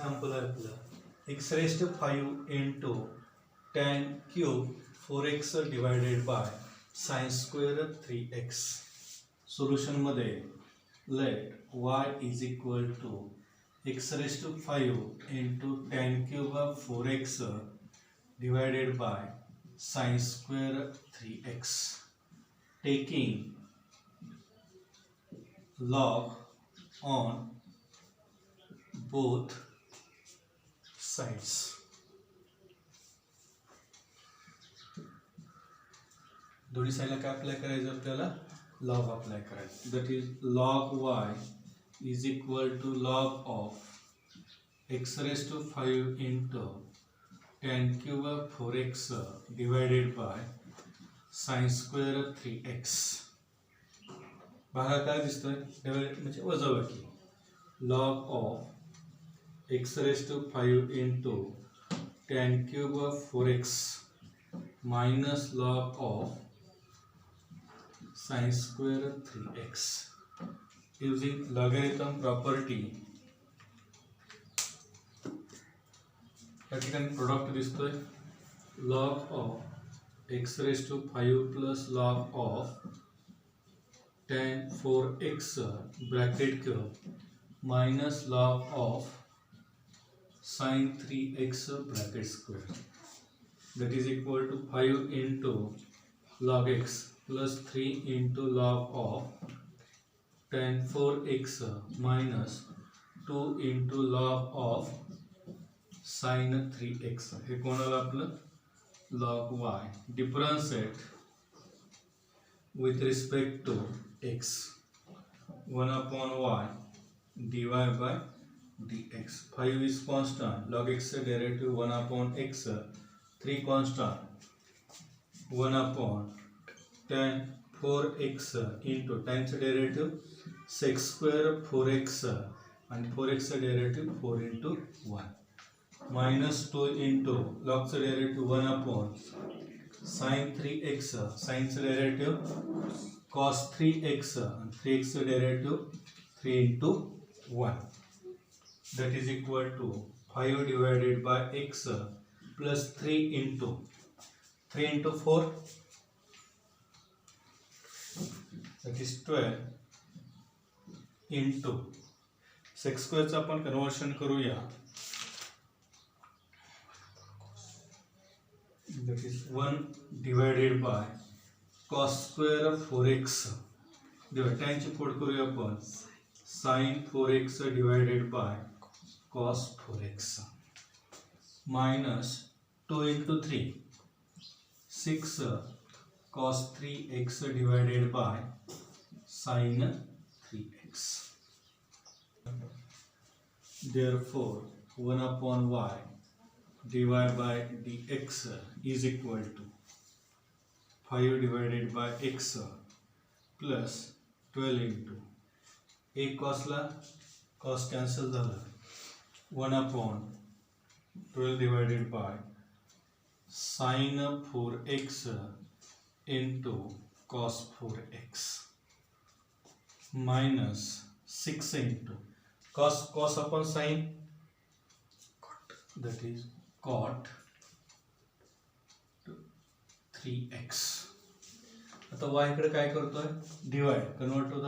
Example आहे आपलं x raise to 5 into tan cube 4x divided by sine square 3x. सोल्युशनमध्ये let y is equal to x raise to 5 into tan cube 4x divided by sine square 3x, taking log on both sides. दोन्ही साईडला काय apply करायचं आपल्याला? Log apply करायचं. That is log y is equal to log of x raise to 5 into tan cube 4x divided by sine square 3x. बघा काय दिसतोय? Divide म्हणजे वजाबाकी. Log of x raise to 5 into tan cube 4x minus log of sine square 3x using logarithm property. या ठिकाणी product दिसतोय log of x raise to 5 plus log of tan 4x bracket minus log of sin 3x bracket square, that is equal to 5 into log x plus 3 into log of tan 4x minus 2 into log of sin 3x. हे कोणाला आपलं log y differentiate with respect to x 1 upon y dy by dx. 5 is constant, log x derivative 1 upon x, 3 constant 1 upon tan 4x into tan derivative sec square 4x and 4x derivative 4 into 1 minus 2 into log derivative 1 upon sin 3x, sin derivative cos 3x and 3x derivative 3 into 1, that is equal to 5 divided by x plus 3 into 4, that is 12 into sec square चा आपण conversion करूया, that is 1 divided by cos square 4x divided tan ची फोड करूया आपण sin 4x divided by cos 4x minus 2 into 3 6 cos 3x divided by sin 3x. Therefore 1 upon y dy by dx is equal to 5 divided by x plus 12 into एक कॉसला cos cancel झाला 1 upon 12 divided by sin 4x into cos 4x minus 6 into cos upon sin, that is cot 3x. आता y कडे काय करतोय? Divide, convert to the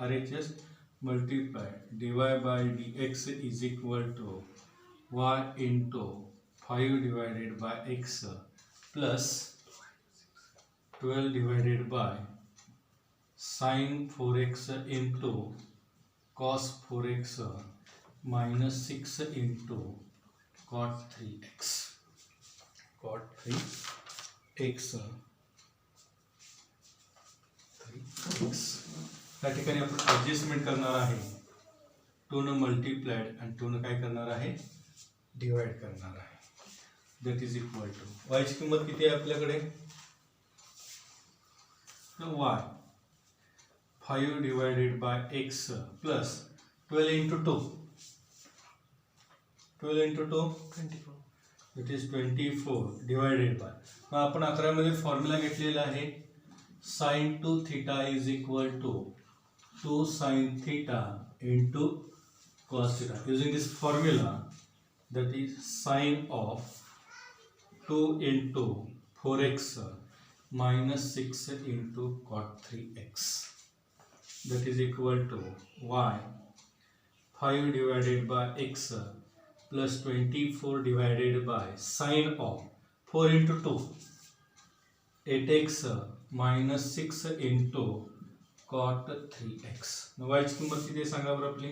RHS, multiply dy by dx is equal to y into 5 divided by x plus 12 divided by sin 4x into cos 4x minus 6 into cot 3x. cot 3x 3x. त्या ठिकाणी आपण adjustment करणार आहे 2 न multiplied आणि 2 न काय करणार आहे? डिवाइड करणार आहे. That is equal to y ची किंमत किती आहे आपल्याकडे? y 5 divided by x plus 12 into 2, 12 into 2 24, it is 24 divided by, मग आपण 11 मध्ये फॉर्म्युला घेतलेला आहे sin 2 theta is equal to 2 sin theta into cos theta. Using this formula that is sine of 2 into 4x minus 6 into cot 3x, that is equal to y 5 divided by x plus 24 divided by sine of 4 into 2 8x minus 6 into cot 3x. y ची किंमत किती सांगा बरं आपली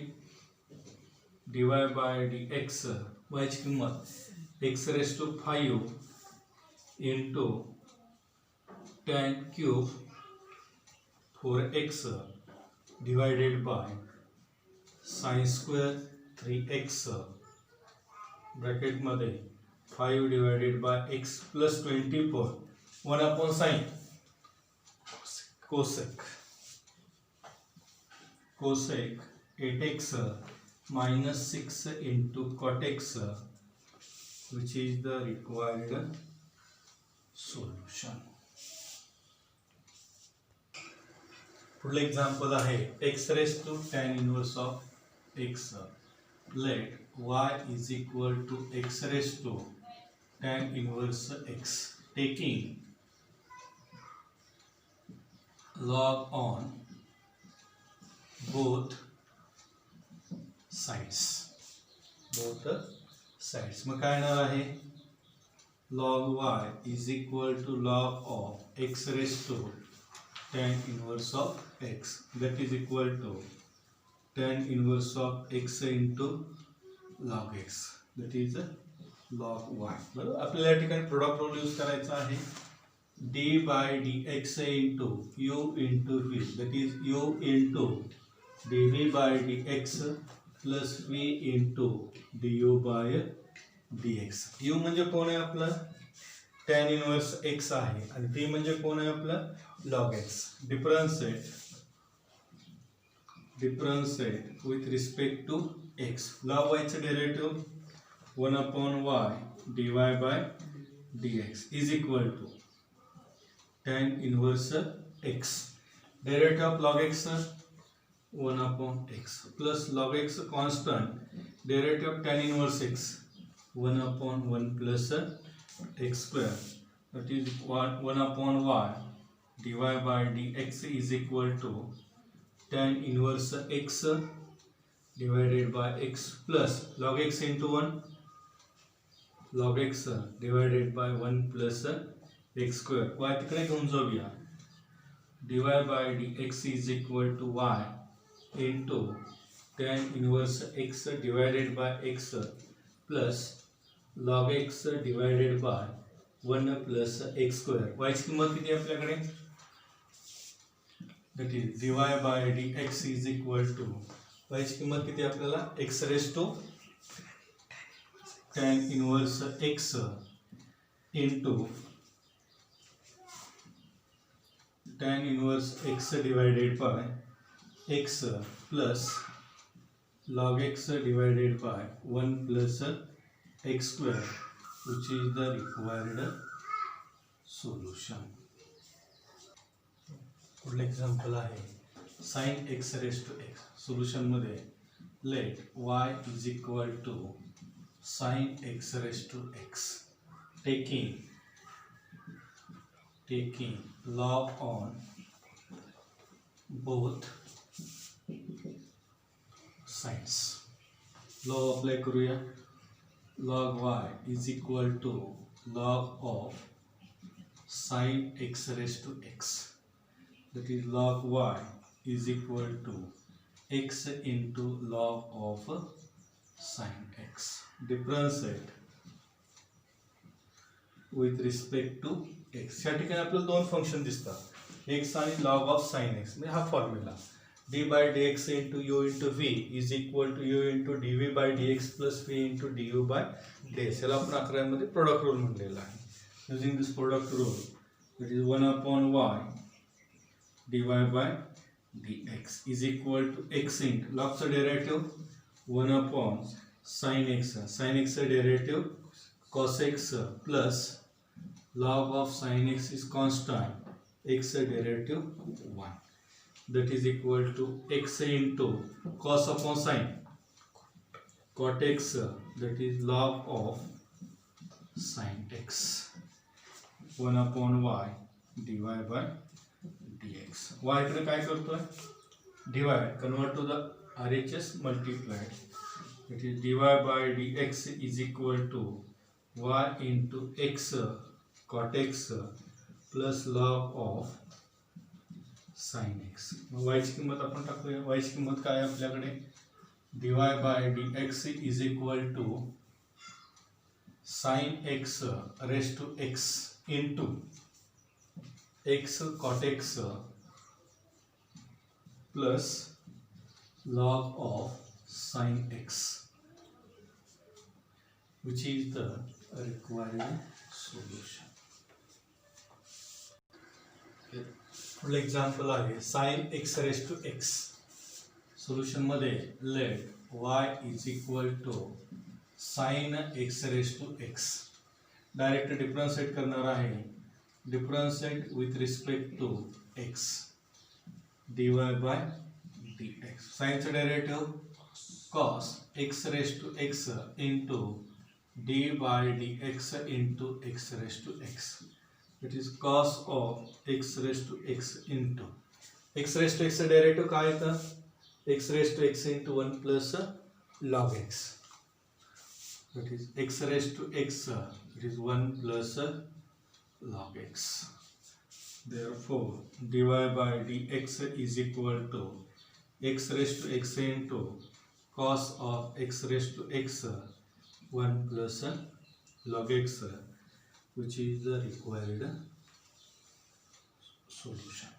dy by dx y ची किंमत x raised to 5 into tan cube 4x divided by sin square 3x bracket मध्ये 5 divided by x plus 24 1 upon sin cosec 8x minus 6 into cot x, which is the required solution. पुढलं example आहे x raised to tan inverse of x. Let y is equal to x raised to tan inverse x, taking log on both sides. मग काय येणार आहे log y is equal to log of x raised to tan inverse of x, that is equal to tan inverse of x into log x, that is log y. बरोबर आपल्याला या ठिकाणी product rule use करायचा आहे d by dx into u into v, that is u into dv by dx plus v into du by dx. u म्हणजे कोण आहे आपलं tan inverse x आहे आणि v म्हणजे कोण आहे आपलं log x. differentiate with respect to x. log y चे derivative 1 upon y dy by dx is equal to tan inverse x. Derivative of log x 1 upon x plus log x constant. Derivative of tan inverse x 1 upon 1 plus x square, that is 1 upon y dy by dx is equal to tan inverse x divided by x plus log x into 1 log x divided by 1 plus x square. y तिकडे घेऊन जाऊया dy by dx is equal to y into tan inverse x divided by x plus log x divided by 1 plus x square. y ची किंमत किती आहे आपल्याकडे, that is dy by dx is equal to y ची किंमत किती आपल्याला x raised to tan inverse x into tan inverse x divided by x plus log x divided by 1 plus x square, which is the required solution. पुढलं example आहे sin x raised to x. Solution मध्ये let y is equal to sin x raised to x, taking log on both sides. log apply करूया. log y is equal to log of sin x raised to x, that is log y is equal to x into log of sin x. Differentiate with respect to x. या ठिकाणी आपल्याला दोन function दिसतात, x आणि log of sin x. म्हणजे हा formula d by dx into u into v is equal to u into dv by dx plus v into du by dx. याला आपण 11 मध्ये प्रोडक्ट रूल म्हणलेला आहे. Using this product rule, it is 1 upon y dy by dx is equal to x into log चा derivative 1 upon sin x. sin x चा derivative cos x plus log of sin x is constant, x चा derivative 1, that is equal to x into cos upon sin cot x that is log of sin x 1 upon y dy by dx. y कडे काय करतोय divide, convert to the RHS multiplied, it is dy by dx is equal to y into x cot x plus log of sin x. Mug y ची किंमत आपण टाकूया. y ची किंमत काय आहे आपल्याकडे dy by dx is equal to sin x raised to x into x cot x plus log of sin x, which is the required solution. पुढलं एक्झाम्पल आहे sin x raised to x. Solution मध्ये let y is equal to sin x raised to x. Direct differentiate करणार आहे. Differentiate with respect to x dy by dx. साइनचं derivative cos x raised to x into d by dx into x raised to x. It is cos of x raised to x into x raised to x derivative काय येतं x raised to x into 1 plus log x. That is x raised to x, it is 1 plus log x. Therefore, dy by dx is equal to x raised to x into cos of x raised to x 1 plus log x, which is the required solution.